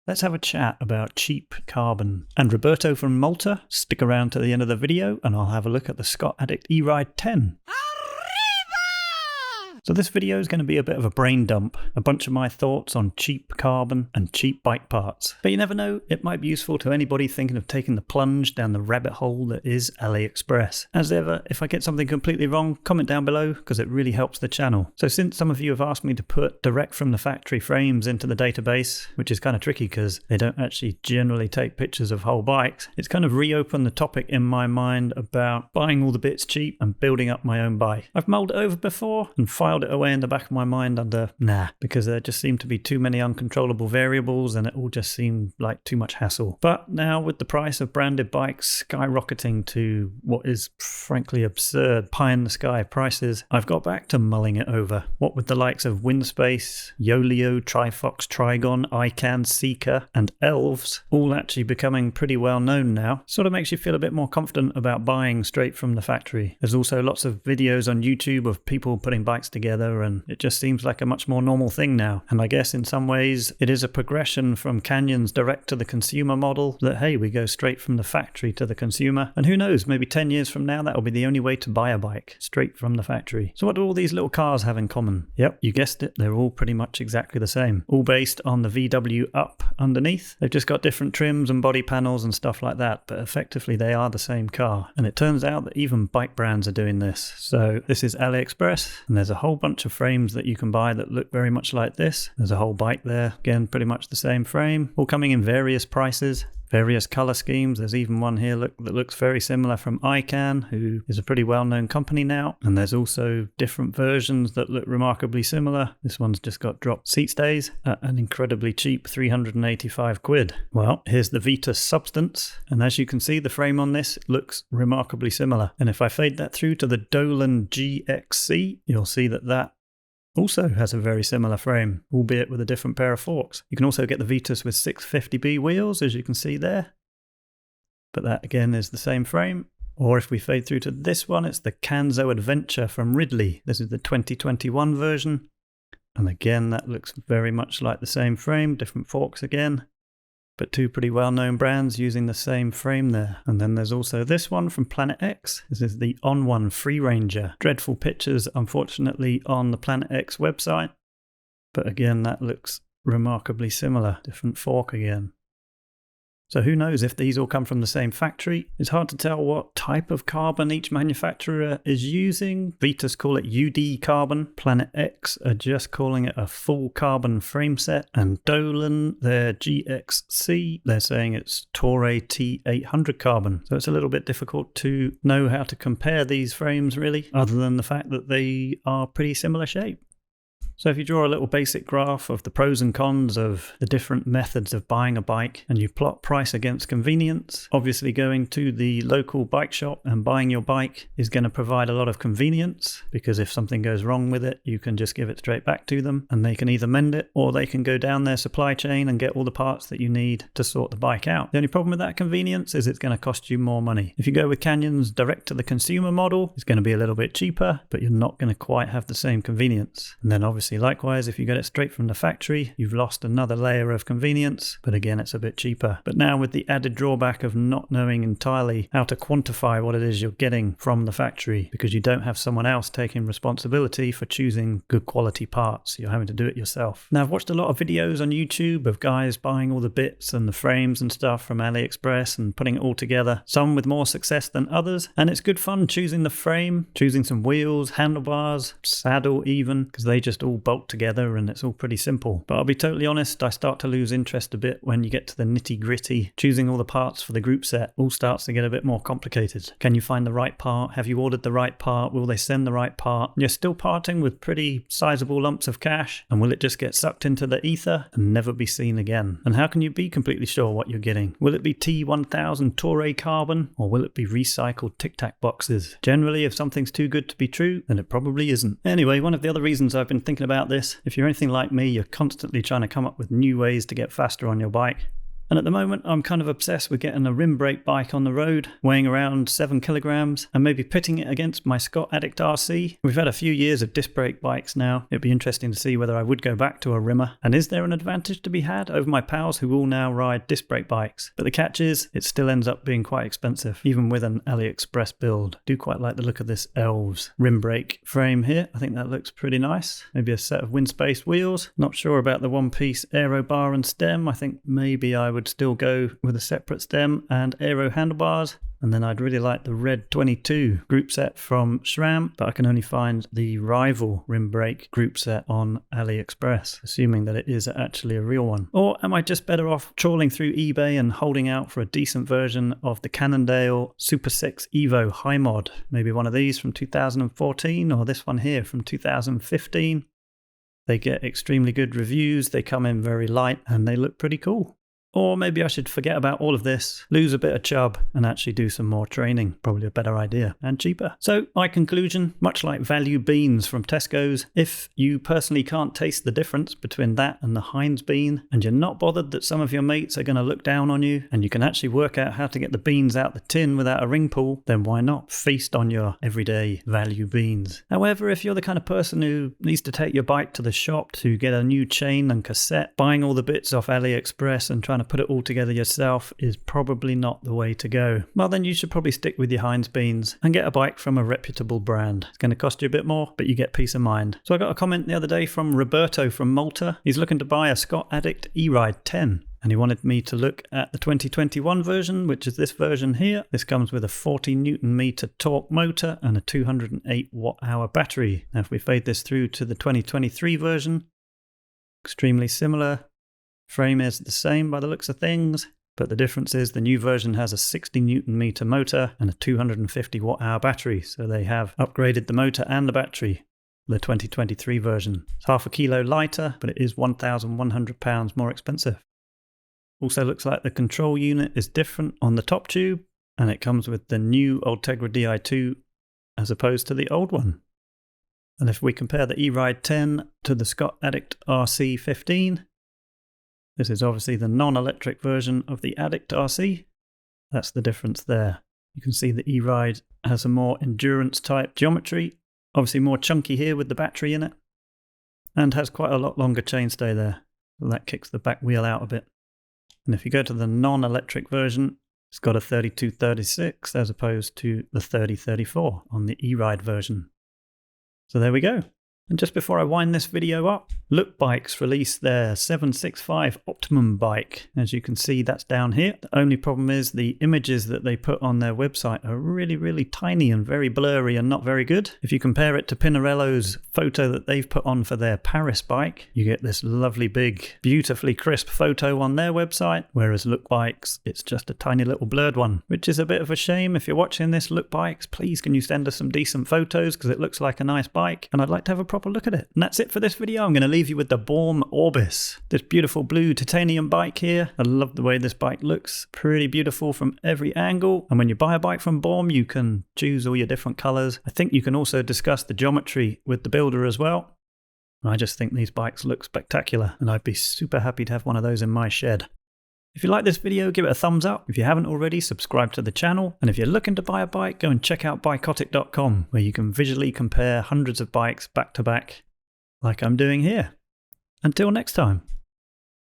Let's have a chat about cheap carbon. And Roberto from Malta, stick around to the end of the video and I'll have a look at the Scott Addict eRide 10. So this video is going to be a bit of a brain dump, a bunch of my thoughts on cheap carbon and cheap bike parts. But you never know, it might be useful to anybody thinking of taking the plunge down the rabbit hole that is Aliexpress. As ever, if I get something completely wrong, comment down below because it really helps the channel. So since some of you have asked me to put direct from the factory frames into the database, which is kind of tricky because they don't actually generally take pictures of whole bikes, it's kind of reopened the topic in my mind about buying all the bits cheap and building up my own bike. I've mulled it over before and filed it away in the back of my mind under nah, because there just seemed to be too many uncontrollable variables and it all just seemed like too much hassle. But now with the price of branded bikes skyrocketing to what is frankly absurd pie in the sky prices, I've got back to mulling it over. What with the likes of Winspace, Yoeleo, Trifox, Trigon, ICAN, Seka and Elves all actually becoming pretty well known now, sort of makes you feel a bit more confident about buying straight from the factory. There's also lots of videos on YouTube of people putting bikes together and it just seems like a much more normal thing now. And I guess in some ways it is a progression from Canyon's direct to the consumer model that, hey, we go straight from the factory to the consumer. And who knows, maybe 10 years from now that'll be the only way to buy a bike, straight from the factory. So what do all these little cars have in common? Yep, you guessed it, they're all pretty much exactly the same. All based on the VW up underneath. They've just got different trims and body panels and stuff like that, but effectively they are the same car. And it turns out that even bike brands are doing this. So this is Aliexpress and there's a whole bunch of frames that you can buy that look very much like this. There's a whole bike there, again pretty much the same frame, all coming in various prices, various color schemes. There's even one here that looks very similar from ICAN, who is a pretty well-known company now, and there's also different versions that look remarkably similar. This one's just got drop seat stays at an incredibly cheap 385 quid. Well, here's the Vitus substance, and as you can see the frame on this looks remarkably similar, and if I fade that through to the Dolan GXC, you'll see that that also has a very similar frame, albeit with a different pair of forks. You can also get the Vitus with 650B wheels, as you can see there. But that again is the same frame. Or if we fade through to this one, it's the Kanzo Adventure from Ridley. This is the 2021 version. And again, that looks very much like the same frame, different forks again. But two pretty well-known brands using the same frame there. And then there's also this one from Planet X. This is the On One Free Ranger. Dreadful pictures, unfortunately, on the Planet X website. But again, that looks remarkably similar. Different fork again. So who knows if these all come from the same factory? It's hard to tell what type of carbon each manufacturer is using. Vitus call it UD carbon. Planet X are just calling it a full carbon frame set. And Dolan, their GXC, they're saying it's Toray T800 carbon. So it's a little bit difficult to know how to compare these frames really, other than the fact that they are pretty similar shape. So if you draw a little basic graph of the pros and cons of the different methods of buying a bike and you plot price against convenience, obviously going to the local bike shop and buying your bike is going to provide a lot of convenience because if something goes wrong with it, you can just give it straight back to them and they can either mend it or they can go down their supply chain and get all the parts that you need to sort the bike out. The only problem with that convenience is it's going to cost you more money. If you go with Canyon's direct to the consumer model, it's going to be a little bit cheaper, but you're not going to quite have the same convenience. And then obviously likewise, if you get it straight from the factory, you've lost another layer of convenience, but again, it's a bit cheaper. But now with the added drawback of not knowing entirely how to quantify what it is you're getting from the factory, because you don't have someone else taking responsibility for choosing good quality parts. You're having to do it yourself. Now, I've watched a lot of videos on YouTube of guys buying all the bits and the frames and stuff from Aliexpress and putting it all together, some with more success than others, and it's good fun choosing the frame, choosing some wheels, handlebars, saddle even, because they just all bolt together and it's all pretty simple. But I'll be totally honest, I start to lose interest a bit when you get to the nitty gritty. Choosing all the parts for the group set all starts to get a bit more complicated. Can you find the right part? Have you ordered the right part? Will they send the right part? You're still parting with pretty sizable lumps of cash, and will it just get sucked into the ether and never be seen again? And how can you be completely sure what you're getting? Will it be T1000 Toray carbon, or will it be recycled Tic Tac boxes? Generally, if something's too good to be true, then it probably isn't. Anyway, one of the other reasons I've been thinking about this, if you're anything like me, you're constantly trying to come up with new ways to get faster on your bike. And at the moment, I'm kind of obsessed with getting a rim brake bike on the road, weighing around 7 kilograms, and maybe pitting it against my Scott Addict RC. We've had a few years of disc brake bikes now. It'd be interesting to see whether I would go back to a rimmer. And is there an advantage to be had over my pals who all now ride disc brake bikes? But the catch is, it still ends up being quite expensive, even with an AliExpress build. I do quite like the look of this Elves rim brake frame here. I think that looks pretty nice. Maybe a set of Winspace wheels. Not sure about the one-piece aero bar and stem. I think maybe I would still go with a separate stem and aero handlebars. And then I'd really like the Red 22 group set from SRAM, but I can only find the rival rim brake group set on AliExpress, assuming that it is actually a real one. Or am I just better off trawling through eBay and holding out for a decent version of the Cannondale SuperSix Evo HiMod? Maybe one of these from 2014 or this one here from 2015. They get extremely good reviews, they come in very light, and they look pretty cool. Or maybe I should forget about all of this, lose a bit of chub, and actually do some more training. Probably a better idea and cheaper. So my conclusion, much like value beans from Tesco's, if you personally can't taste the difference between that and the Heinz bean, and you're not bothered that some of your mates are going to look down on you, and you can actually work out how to get the beans out the tin without a ring pull, then why not feast on your everyday value beans? However, if you're the kind of person who needs to take your bike to the shop to get a new chain and cassette, buying all the bits off AliExpress and trying to put it all together yourself is probably not the way to go. Well, then you should probably stick with your Heinz beans and get a bike from a reputable brand. It's going to cost you a bit more, but you get peace of mind. So I got a comment the other day from Roberto from Malta. He's looking to buy a Scott Addict eRide 10. And he wanted me to look at the 2021 version, which is this version here. This comes with a 40 Newton meter torque motor and a 208 watt hour battery. Now if we fade this through to the 2023 version, extremely similar. Frame is the same by the looks of things, but the difference is the new version has a 60 Newton meter motor and a 250 watt hour battery, so they have upgraded the motor and the battery. The 2023 version. It's half a kilo lighter, but it is £1,100 more expensive. Also looks like the control unit is different on the top tube, and it comes with the new Ultegra Di2 as opposed to the old one. And if we compare the eRide 10 to the Scott Addict RC 15, this is obviously the non-electric version of the Addict RC. That's the difference there. You can see the eRide has a more endurance type geometry, obviously more chunky here with the battery in it, and has quite a lot longer chainstay there. So that kicks the back wheel out a bit. And if you go to the non-electric version, it's got a 3236 as opposed to the 3034 on the eRide version. So there we go. And just before I wind this video up, Look Bikes released their 765 Optimum bike. As you can see, that's down here. The only problem is the images that they put on their website are really tiny and very blurry and not very good. If you compare it to Pinarello's photo that they've put on for their Paris bike, you get this lovely big, beautifully crisp photo on their website, whereas Look Bikes, it's just a tiny little blurred one, which is a bit of a shame. If you're watching this, Look Bikes, please can you send us some decent photos because it looks like a nice bike and I'd like to have a proper look at it. And that's it for this video. I'm going to leave you with the BAUM Orbis, this beautiful blue titanium bike here. I love the way this bike looks, pretty beautiful from every angle. And when you buy a bike from BAUM, you can choose all your different colors. I think you can also discuss the geometry with the builder as well. I just think these bikes look spectacular and I'd be super happy to have one of those in my shed. If you like this video, give it a thumbs up. If you haven't already, subscribe to the channel. And if you're looking to buy a bike, go and check out bikeotic.com, where you can visually compare hundreds of bikes back to back, like I'm doing here. Until next time.